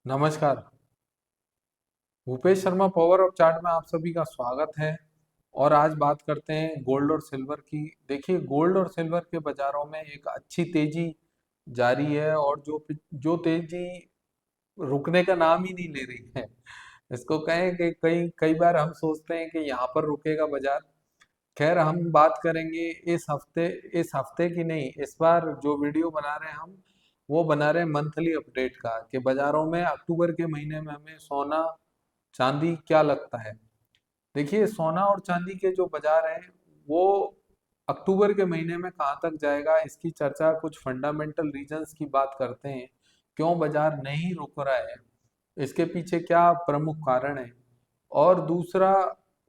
नमस्कार। Bhupesh Sharma power of chart में आप सभी का स्वागत है। और आज बात करते हैं गोल्ड और सिल्वर की। देखिए, गोल्ड और सिल्वर के बाजारों में एक अच्छी तेजी जारी है, और जो तेजी रुकने का नाम ही नहीं ले रही है। इसको कहें कि कई कई बार हम सोचते हैं कि यहाँ पर रुकेगा बाजार। खैर, हम बात करेंगे इस हफ्ते की नहीं, इस बार जो वीडियो बना रहे हैं हम, वो बना रहे हैं मंथली अपडेट का, कि बाजारों में अक्टूबर के महीने में हमें सोना चांदी क्या लगता है। देखिए, सोना और चांदी के जो बाजार हैं, वो अक्टूबर के महीने में कहाँ तक जाएगा, इसकी चर्चा कुछ फंडामेंटल रीजंस की बात करते हैं। क्यों बाजार नहीं रुक रहा है, इसके पीछे क्या प्रमुख कारण है, और दूसरा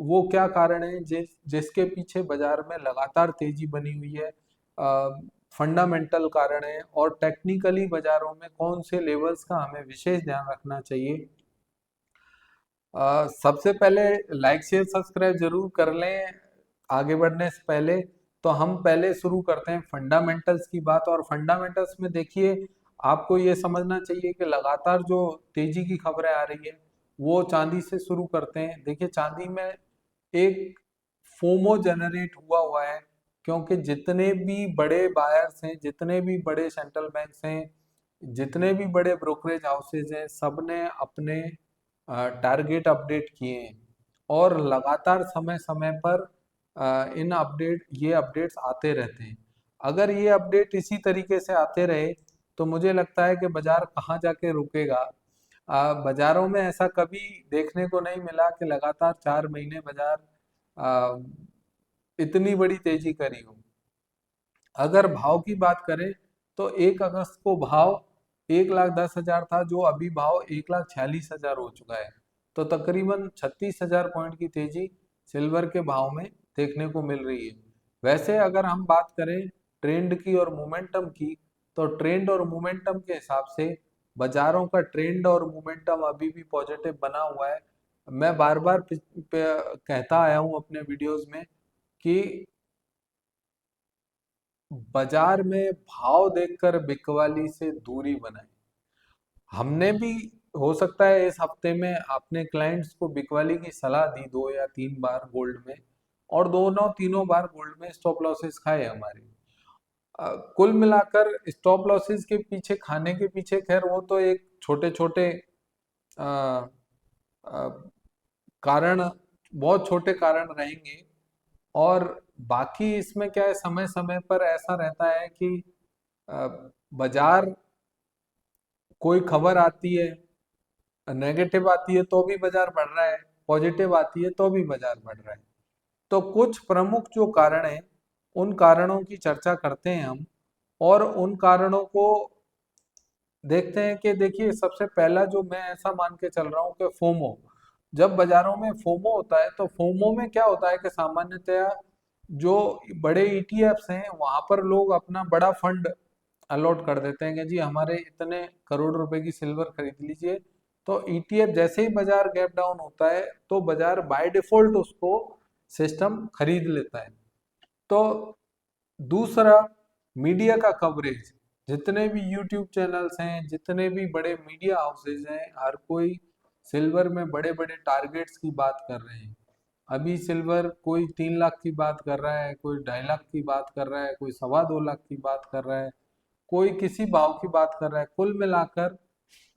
वो क्या कारण है जिसके पीछे बाजार में लगातार तेजी बनी हुई है। फंडामेंटल कारण है, और टेक्निकली बाजारों में कौन से लेवल्स का हमें विशेष ध्यान रखना चाहिए। सबसे पहले लाइक शेयर सब्सक्राइब जरूर कर लें। आगे बढ़ने से पहले तो हम पहले शुरू करते हैं फंडामेंटल्स की बात। और फंडामेंटल्स में देखिए, आपको ये समझना चाहिए कि लगातार जो तेजी की खबरें आ रही है, वो चांदी से शुरू करते हैं। देखिए, चांदी में एक फोमो जनरेट हुआ हुआ है, क्योंकि जितने भी बड़े बायर्स हैं, जितने भी बड़े सेंट्रल बैंक्स हैं, जितने भी बड़े ब्रोकरेज हाउसेज हैं, सबने अपने टारगेट अपडेट किए हैं। और लगातार समय समय पर ये अपडेट्स आते रहते हैं। अगर ये अपडेट इसी तरीके से आते रहे, तो मुझे लगता है कि बाजार कहाँ जाके रुकेगा। बाजारों में ऐसा कभी देखने को नहीं मिला कि लगातार 4 महीने बाजार आ, इतनी बड़ी तेजी करी हो। अगर भाव की बात करें, तो 1 अगस्त को भाव 1,10,000 था, जो अभी भाव 1,46,000 हो चुका है। तो तकरीबन 36,000 पॉइंट की तेजी सिल्वर के भाव में देखने को मिल रही है। वैसे अगर हम बात करें ट्रेंड की और मोमेंटम की, तो ट्रेंड और मोमेंटम के हिसाब से बाजारों का ट्रेंड और मोमेंटम अभी भी पॉजिटिव बना हुआ है। मैं बार बार कहता आया हूं अपने वीडियोस में कि बाजार में भाव देखकर बिकवाली से दूरी बनाए। हमने भी, हो सकता है इस हफ्ते में अपने क्लाइंट्स को बिकवाली की सलाह दी 2 या 3 बार गोल्ड में, और दोनों तीनों बार गोल्ड में स्टॉप लॉसेस खाए हमारे। कुल मिलाकर स्टॉप लॉसेस के पीछे खाने के पीछे, खैर वो तो एक छोटे छोटे कारण, बहुत छोटे कारण रहेंगे। और बाकी इसमें क्या है, समय समय पर ऐसा रहता है कि अ, बाजार, कोई खबर आती है, नेगेटिव आती है तो भी बाजार बढ़ रहा है, पॉजिटिव आती है तो भी बाजार बढ़ रहा है। तो कुछ प्रमुख जो कारण हैं, उन कारणों की चर्चा करते हैं हम, और उन कारणों को देखते हैं। कि देखिए, सबसे पहला जो मैं ऐसा मान के चल रहा हूँ कि फोमो। जब बाजारों में फोमो होता है, तो फोमो में क्या होता है कि सामान्यतया जो बड़े ईटीएफ्स हैं, वहां पर लोग अपना बड़ा फंड अलॉट कर देते हैं कि जी हमारे इतने करोड़ रुपए की सिल्वर खरीद लीजिए। तो ईटीएफ जैसे ही बाजार गैप डाउन होता है, तो बाजार बाय डिफॉल्ट उसको सिस्टम खरीद लेता है। तो दूसरा, मीडिया का कवरेज। जितने भी यूट्यूब चैनल्स हैं, जितने भी बड़े मीडिया हाउसेज हैं, हर कोई सिल्वर में बड़े बड़े टारगेट्स की बात कर रहे हैं। अभी सिल्वर कोई 3 लाख की बात कर रहा है, कोई 2.5 लाख की बात कर रहा है, कोई 2.25 लाख की बात कर रहा है, कोई किसी भाव की बात कर रहा है। कुल मिलाकर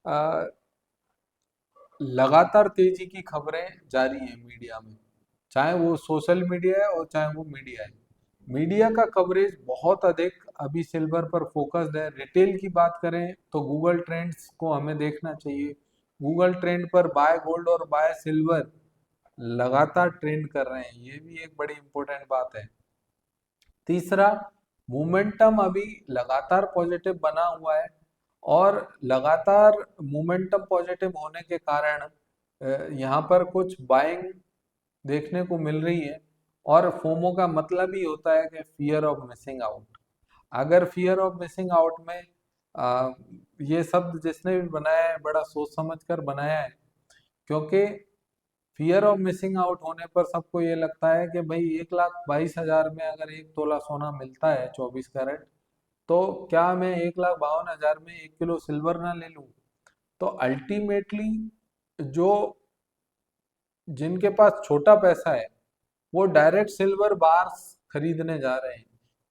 अ, लगातार तेजी की खबरें जारी हैं मीडिया में, चाहे वो सोशल मीडिया है और चाहे वो मीडिया है। मीडिया का कवरेज बहुत अधिक अभी सिल्वर पर फोकस्ड है। रिटेल की बात करें तो गूगल ट्रेंड्स को हमें देखना चाहिए। गूगल ट्रेंड पर बाय गोल्ड और बाय सिल्वर लगातार ट्रेंड कर रहे हैं, ये भी एक बड़ी इंपॉर्टेंट बात है। तीसरा, मोमेंटम अभी लगातार पॉजिटिव बना हुआ है, और लगातार मोमेंटम पॉजिटिव होने के कारण यहाँ पर कुछ बाइंग देखने को मिल रही है। और फोमो का मतलब ही होता है कि फियर ऑफ मिसिंग आउट। अगर फियर ऑफ मिसिंग आउट में आ, ये शब्द जिसने भी बनाया है, बड़ा सोच समझ कर बनाया है। क्योंकि फियर ऑफ मिसिंग आउट होने पर सबको ये लगता है कि भाई 1,22,000 में अगर 1 तोला सोना मिलता है 24 कैरेट, तो क्या मैं 1,52,000 में 1 किलो सिल्वर ना ले लूं। तो अल्टीमेटली जो जिनके पास छोटा पैसा है वो डायरेक्ट सिल्वर बार्स खरीदने जा रहे हैं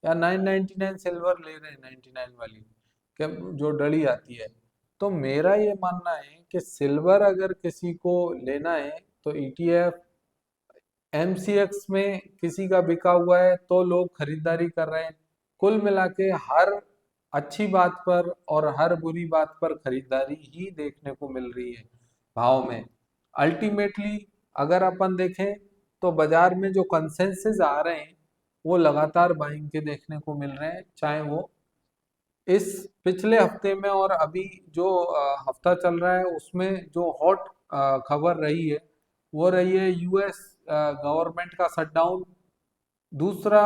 या 999 सिल्वर ले रहे हैं, 99 वाली क्या जो डली आती है। तो मेरा ये मानना है कि सिल्वर अगर किसी को लेना है तो ईटीएफ एमसीएक्स में किसी का बिका हुआ है तो लोग खरीदारी कर रहे हैं। कुल मिला के हर अच्छी बात पर और हर बुरी बात पर खरीदारी ही देखने को मिल रही है भाव में। अल्टीमेटली अगर अपन देखें तो बाजार में जो कंसेंसस आ रहे हैं वो लगातार बाइंग के देखने को मिल रहे हैं, चाहे वो इस पिछले हफ्ते में और अभी जो हफ्ता चल रहा है उसमें जो हॉट खबर रही है वो रही है यूएस गवर्नमेंट का शटडाउन। दूसरा,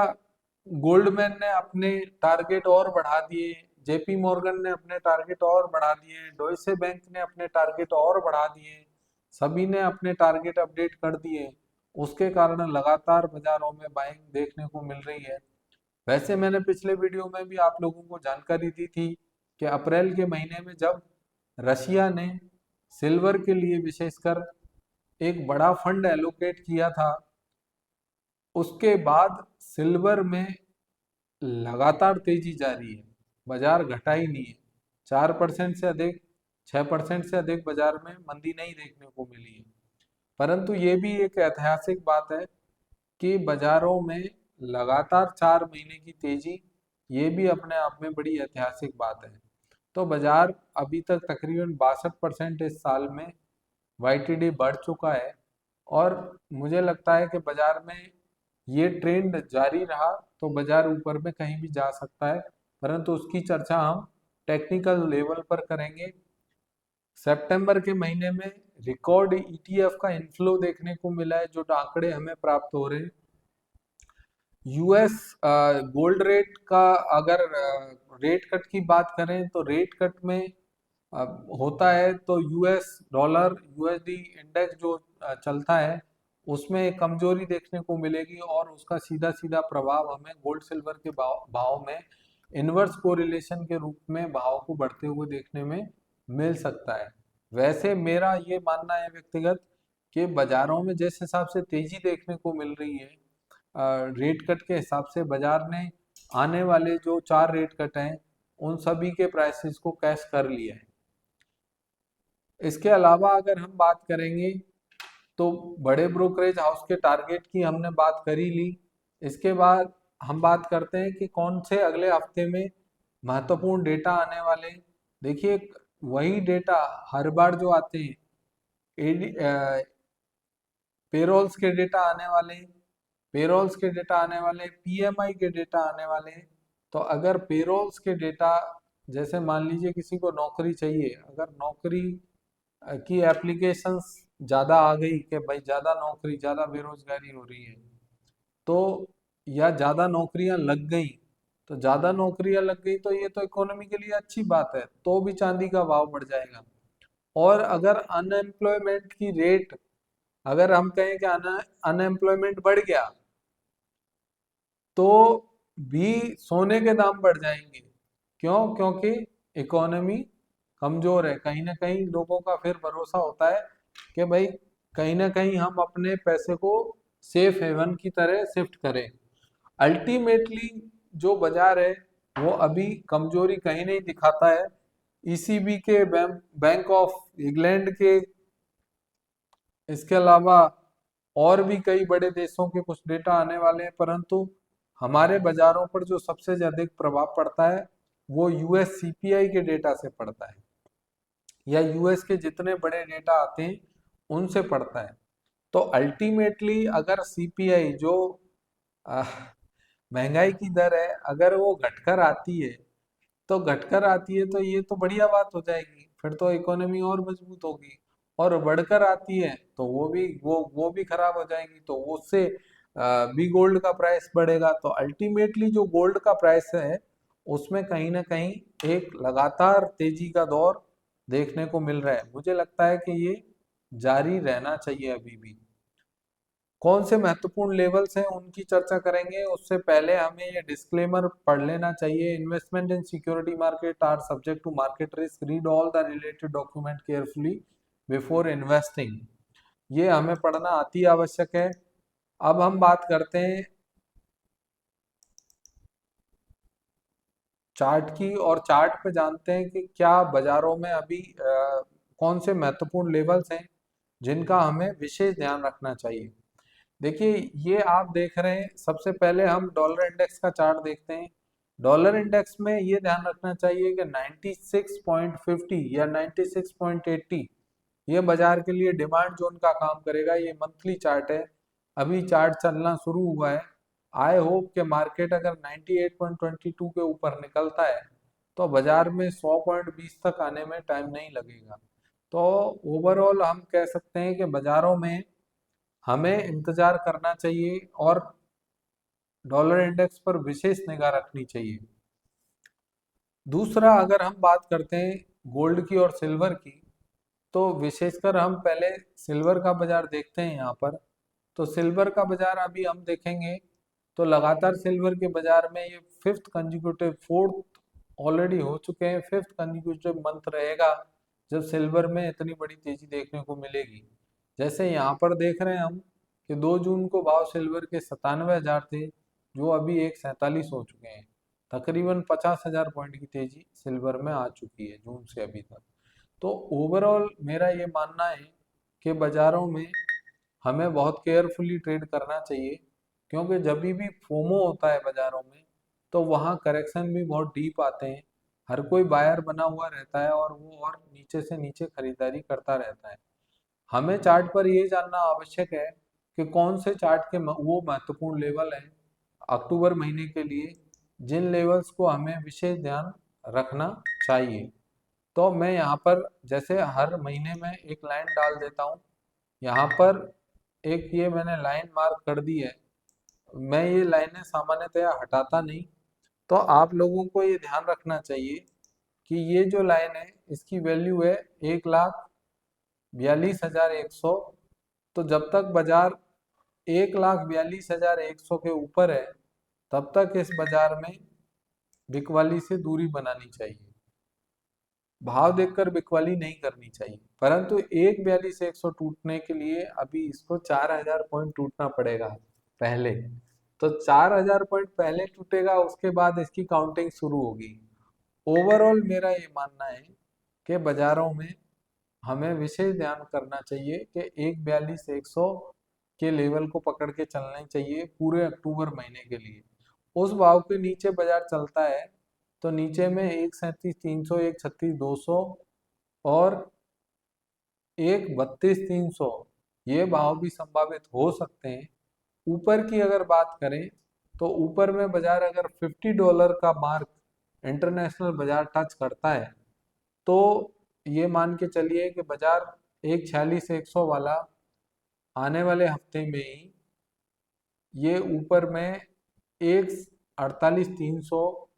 गोल्डमैन ने अपने टारगेट और बढ़ा दिए, जेपी मॉर्गन ने अपने टारगेट और बढ़ा दिए, डॉयचे बैंक ने अपने टारगेट और बढ़ा दिए, सभी ने अपने टारगेट अपडेट कर दिए। उसके कारण लगातार बाजारों में बाइंग देखने को मिल रही है। वैसे मैंने पिछले वीडियो में भी आप लोगों को जानकारी दी थी कि अप्रैल के महीने में जब रशिया ने सिल्वर के लिए विशेषकर एक बड़ा फंड एलोकेट किया था, उसके बाद सिल्वर में लगातार तेजी जारी है, बाजार घटा ही नहीं है। 4% से अधिक, 6% से अधिक बाजार में मंदी नहीं देखने को मिली है। परंतु ये भी एक ऐतिहासिक बात है कि बाजारों में लगातार 4 महीने की तेजी, ये भी अपने आप में बड़ी ऐतिहासिक बात है। तो बाजार अभी तक तकरीबन 62% इस साल में वाईटीडी बढ़ चुका है और मुझे लगता है कि बाजार में ये ट्रेंड जारी रहा तो बाजार ऊपर में कहीं भी जा सकता है, परंतु उसकी चर्चा हम टेक्निकल लेवल पर करेंगे। सितंबर के महीने में रिकॉर्ड ईटीएफ का इनफ्लो देखने को मिला है, जो आंकड़े हमें प्राप्त हो रहे हैं। यूएस गोल्ड रेट का अगर रेट कट की बात करें तो रेट कट में होता है तो यूएस डॉलर यूएसडी इंडेक्स जो चलता है उसमें एक कमजोरी देखने को मिलेगी और उसका सीधा सीधा प्रभाव हमें गोल्ड सिल्वर के भाव में इनवर्स कोरिलेशन के रूप में भाव को बढ़ते हुए देखने में मिल सकता है। वैसे मेरा ये मानना है व्यक्तिगत कि बाजारों में जिस हिसाब से तेजी देखने को मिल रही है रेट कट के हिसाब से, बाजार ने आने वाले जो 4 रेट कट हैं उन सभी के प्राइसेस को कैश कर लिया है। इसके अलावा अगर हम बात करेंगे तो बड़े ब्रोकरेज हाउस के टारगेट की हमने बात कर ही ली। इसके बाद हम बात करते हैं कि कौन से अगले हफ्ते में महत्वपूर्ण डेटा आने वाले। देखिए, वही डेटा हर बार जो आते हैं, पेरोल्स के डेटा आने वाले, पेरोल्स के डेटा आने वाले, पीएमआई के डेटा आने वाले। तो अगर पेरोल्स के डेटा, जैसे मान लीजिए किसी को नौकरी चाहिए, अगर नौकरी की एप्लीकेशंस ज़्यादा आ गई कि भाई ज़्यादा नौकरी, ज़्यादा बेरोजगारी हो रही है, तो या ज़्यादा नौकरियां लग गई, तो ज़्यादा नौकरियां लग गई तो ये तो इकोनॉमी के लिए अच्छी बात है, तो भी चांदी का भाव बढ़ जाएगा। और अगर अनएम्प्लॉयमेंट की रेट, अगर हम कहें कि अनएम्प्लॉयमेंट बढ़ गया तो भी सोने के दाम बढ़ जाएंगे। क्यों? क्योंकि इकोनॉमी कमजोर है। कहीं ना कहीं लोगों का फिर भरोसा होता है कि भाई कहीं ना कहीं हम अपने पैसे को सेफ हेवन की तरह शिफ्ट करें। अल्टीमेटली जो बाजार है वो अभी कमजोरी कहीं नहीं दिखाता है। ईसीबी के, बैंक ऑफ इंग्लैंड के, इसके अलावा और भी कई बड़े देशों के कुछ डेटा आने वाले हैं, परंतु हमारे बाजारों पर जो सबसे अधिक प्रभाव पड़ता है वो यूएस सीपीआई के डेटा से पड़ता है, या यूएस के जितने बड़े डेटा आते हैं उनसे पड़ता है। तो अल्टीमेटली अगर सीपीआई जो महंगाई की दर है, अगर वो घटकर आती है तो घटकर आती है तो ये तो बढ़िया बात हो जाएगी, फिर तो इकोनॉमी और मजबूत होगी। और बढ़कर आती है तो वो भी खराब हो जाएगी, तो उससे भी गोल्ड का प्राइस बढ़ेगा। तो अल्टीमेटली जो गोल्ड का प्राइस है उसमें कहीं ना कहीं एक लगातार तेजी का दौर देखने को मिल रहा है। मुझे लगता है कि ये जारी रहना चाहिए अभी भी। कौन से महत्वपूर्ण लेवल्स हैं उनकी चर्चा करेंगे। उससे पहले हमें ये डिस्क्लेमर पढ़ लेना चाहिए। Investment in security market are subject to market risk, read all the related document carefully before investing. ये हमें पढ़ना अति आवश्यक है। अब हम बात करते हैं चार्ट की, और चार्ट पे जानते हैं कि क्या बाजारों में अभी कौन से महत्वपूर्ण लेवल्स हैं जिनका हमें विशेष ध्यान रखना चाहिए। देखिए, ये आप देख रहे हैं, सबसे पहले हम डॉलर इंडेक्स का चार्ट देखते हैं। डॉलर इंडेक्स में ये ध्यान रखना चाहिए कि 96.50 या 96.80 ये बाजार के लिए डिमांड जोन का काम करेगा। ये मंथली चार्ट है, अभी चार्ट चलना शुरू हुआ है। आई होप कि मार्केट अगर 98.22 के ऊपर निकलता है तो बाजार में 100.20 तक आने में टाइम नहीं लगेगा। तो ओवरऑल हम कह सकते हैं कि बाजारों में हमें इंतजार करना चाहिए और डॉलर इंडेक्स पर विशेष निगाह रखनी चाहिए। दूसरा, अगर हम बात करते हैं गोल्ड की और सिल्वर की, तो विशेषकर हम पहले सिल्वर का बाजार देखते हैं यहाँ पर। तो सिल्वर का बाजार अभी हम देखेंगे तो लगातार सिल्वर के बाजार में ये फिफ्थ कंजिक्यूटिव, फोर्थ ऑलरेडी हो चुके हैं, फिफ्थ कंजिक्यूटिव मंथ रहेगा जब सिल्वर में इतनी बड़ी तेजी देखने को मिलेगी। जैसे यहाँ पर देख रहे हैं हम कि 2 जून को भाव सिल्वर के 97,000 थे, जो अभी 147 हो चुके हैं। तकरीबन 50,000 पॉइंट की तेजी सिल्वर में आ चुकी है जून से अभी तक। तो ओवरऑल मेरा ये मानना है कि बाजारों में हमें बहुत केयरफुली ट्रेड करना चाहिए, क्योंकि जब भी फोमो होता है बाजारों में तो वहाँ करेक्शन भी बहुत डीप आते हैं। हर कोई बायर बना हुआ रहता है और वो और नीचे से नीचे खरीदारी करता रहता है। हमें चार्ट पर ये जानना आवश्यक है कि कौन से चार्ट के वो महत्वपूर्ण लेवल हैं अक्टूबर महीने के लिए, जिन लेवल्स को हमें विशेष ध्यान रखना चाहिए। तो मैं यहाँ पर जैसे हर महीने में एक लाइन डाल देता हूँ। यहाँ पर एक ये मैंने लाइन मार्क कर दी है। मैं ये लाइनें सामान्यतया हटाता नहीं, तो आप लोगों को ये ध्यान रखना चाहिए कि ये जो लाइन है इसकी वैल्यू है 1,42,100। तो जब तक बाजार 1,42,100 के ऊपर है तब तक इस बाजार में बिकवाली से दूरी बनानी चाहिए। भाव देखकर बिकवाली नहीं करनी चाहिए, परंतु 1,42,100 टूटने के लिए अभी इसको 4,000 पॉइंट टूटना पड़ेगा पहले। तो 4,000 पॉइंट पहले टूटेगा, उसके बाद इसकी काउंटिंग शुरू होगी। ओवरऑल मेरा ये मानना है कि बाजारों में हमें विशेष ध्यान करना चाहिए कि 1,42,100 के लेवल को पकड़ के चलना चाहिए पूरे अक्टूबर महीने के लिए। उस भाव के नीचे बाजार चलता है तो नीचे में 1,37,300, 1,36,200 और 1,32,300 ये भाव भी संभावित हो सकते हैं। ऊपर की अगर बात करें तो ऊपर में बाजार अगर $50 का मार्क इंटरनेशनल बाजार टच करता है तो ये मान के चलिए कि बाजार 1,46,100 वाला आने वाले हफ्ते में ही ये ऊपर में 1,48,300,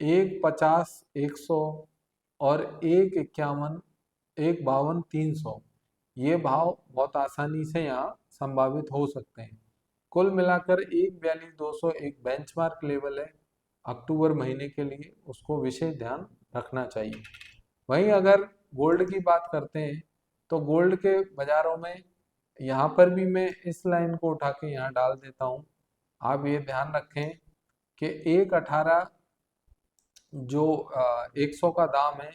1,50,100 और 1,51, 1,52,300 ये भाव बहुत आसानी से यहाँ संभावित हो सकते हैं। कुल मिलाकर 1,42,200 एक बेंचमार्क लेवल है अक्टूबर महीने के लिए, उसको विशेष ध्यान रखना चाहिए। वहीं अगर गोल्ड की बात करते हैं तो गोल्ड के बाजारों में यहाँ पर भी मैं इस लाइन को उठा के यहाँ डाल देता हूँ। आप ये ध्यान रखें कि 1,18 जो 100 का दाम है,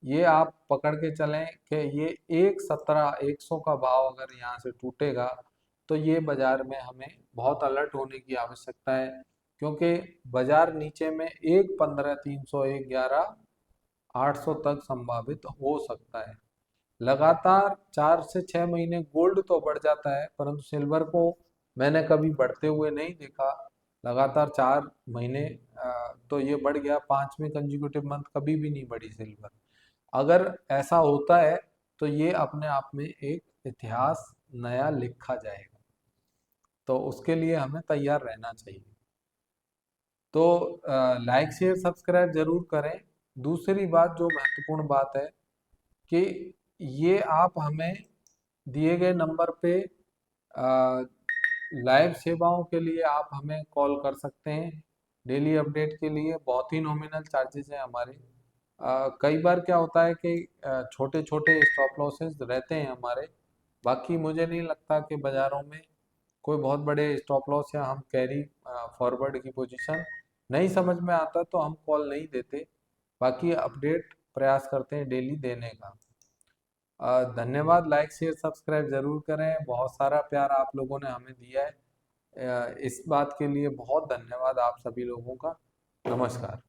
ये आप पकड़ के चलें कि ये 1,17,100 का भाव अगर यहाँ से टूटेगा तो ये बाजार में हमें बहुत अलर्ट होने की आवश्यकता है, क्योंकि बाजार नीचे में 1,15,300, 1,11,800 तक संभावित हो सकता है। लगातार 4 से 6 महीने गोल्ड तो बढ़ जाता है, परंतु सिल्वर को मैंने कभी बढ़ते हुए नहीं देखा। लगातार 4 महीने तो ये बढ़ गया, 5वें कंजिक्यूटिव मंथ कभी भी नहीं बढ़ी सिल्वर। अगर ऐसा होता है तो ये अपने आप में एक इतिहास नया लिखा जाएगा, तो उसके लिए हमें तैयार रहना चाहिए। तो लाइक शेयर सब्सक्राइब जरूर करें। दूसरी बात जो महत्वपूर्ण बात है कि ये आप हमें दिए गए नंबर पे लाइव सेवाओं के लिए आप हमें कॉल कर सकते हैं। डेली अपडेट के लिए बहुत ही नॉमिनल चार्जेस हैं हमारे। कई बार क्या होता है कि छोटे छोटे स्टॉप लॉसेस रहते हैं हमारे। बाकी मुझे नहीं लगता कि बाज़ारों में कोई बहुत बड़े स्टॉप लॉस या हम कैरी फॉरवर्ड की पोजीशन नहीं समझ में आता तो हम कॉल नहीं देते। बाकी अपडेट प्रयास करते हैं डेली देने का। धन्यवाद। लाइक शेयर सब्सक्राइब जरूर करें। बहुत सारा प्यार आप लोगों ने हमें दिया है। इस बात के लिए बहुत धन्यवाद आप सभी लोगों का। नमस्कार।